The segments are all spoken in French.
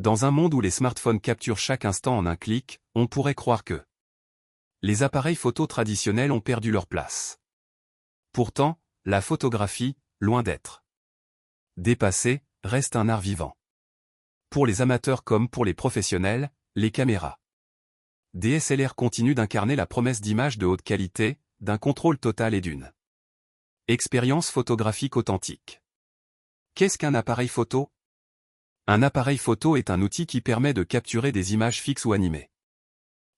Dans un monde où les smartphones capturent chaque instant en un clic, on pourrait croire que les appareils photo traditionnels ont perdu leur place. Pourtant, la photographie, loin d'être dépassée, reste un art vivant. Pour les amateurs comme pour les professionnels, les caméras DSLR continuent d'incarner la promesse d'images de haute qualité, d'un contrôle total et d'une expérience photographique authentique. Qu'est-ce qu'un appareil photo? Un appareil photo est un outil qui permet de capturer des images fixes ou animées.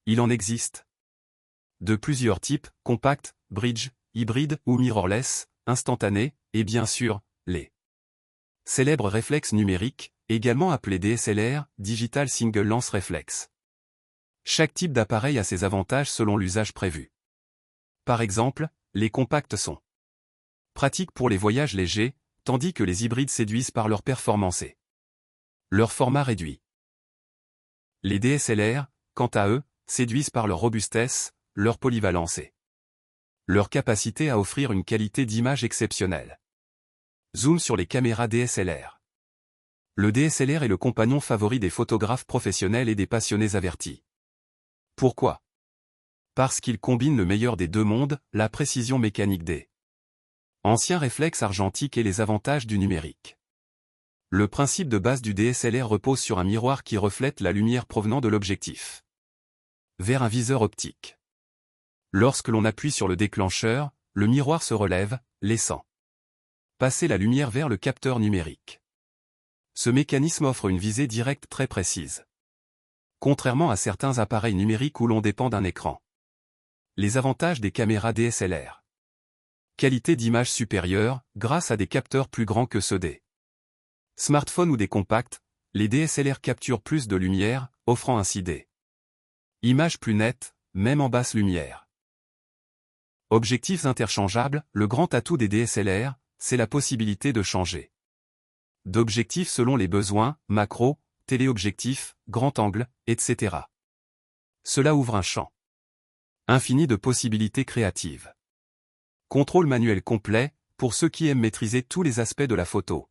Il en existe de plusieurs types, compact, bridge, hybride ou mirrorless, instantané, et bien sûr, les célèbres réflexes numériques, également appelés DSLR, Digital Single Lens Reflex. Chaque type d'appareil a ses avantages selon l'usage prévu. Par exemple, les compacts sont pratiques pour les voyages légers, tandis que les hybrides séduisent par leur performance et leur format réduit. Les DSLR, quant à eux, séduisent par leur robustesse, leur polyvalence et leur capacité à offrir une qualité d'image exceptionnelle. Zoom sur les caméras DSLR. Le DSLR est le compagnon favori des photographes professionnels et des passionnés avertis. Pourquoi? Parce qu'il combine le meilleur des deux mondes, la précision mécanique des anciens réflexes argentiques et les avantages du numérique. Le principe de base du DSLR repose sur un miroir qui reflète la lumière provenant de l'objectif vers un viseur optique. Lorsque l'on appuie sur le déclencheur, le miroir se relève, laissant passer la lumière vers le capteur numérique. Ce mécanisme offre une visée directe très précise. Contrairement à certains appareils numériques où l'on dépend d'un écran. Les avantages des caméras DSLR. Qualité d'image supérieure, grâce à des capteurs plus grands que ceux des smartphones ou des compacts, les DSLR capturent plus de lumière, offrant ainsi des images plus nettes, même en basse lumière. Objectifs interchangeables, le grand atout des DSLR, c'est la possibilité de changer d'objectifs selon les besoins, macro, téléobjectif, grand angle, etc. Cela ouvre un champ infini de possibilités créatives. Contrôle manuel complet, pour ceux qui aiment maîtriser tous les aspects de la photo.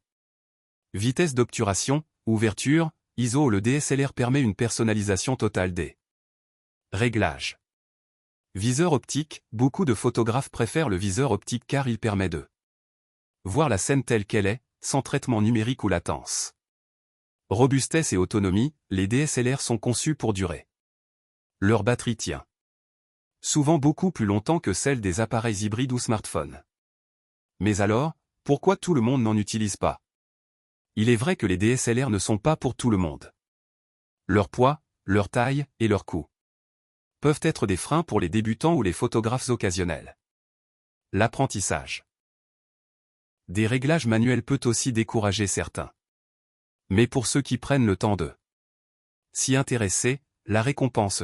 Vitesse d'obturation, ouverture, ISO. Le DSLR permet une personnalisation totale des réglages. Viseur optique, beaucoup de photographes préfèrent le viseur optique car il permet de voir la scène telle qu'elle est, sans traitement numérique ou latence. Robustesse et autonomie, les DSLR sont conçus pour durer. Leur batterie tient souvent beaucoup plus longtemps que celle des appareils hybrides ou smartphones. Mais alors, pourquoi tout le monde n'en utilise pas? Il est vrai que les DSLR ne sont pas pour tout le monde. Leur poids, leur taille et leur coût peuvent être des freins pour les débutants ou les photographes occasionnels. L'apprentissage des réglages manuels peut aussi décourager certains. Mais pour ceux qui prennent le temps de s'y intéresser, la récompense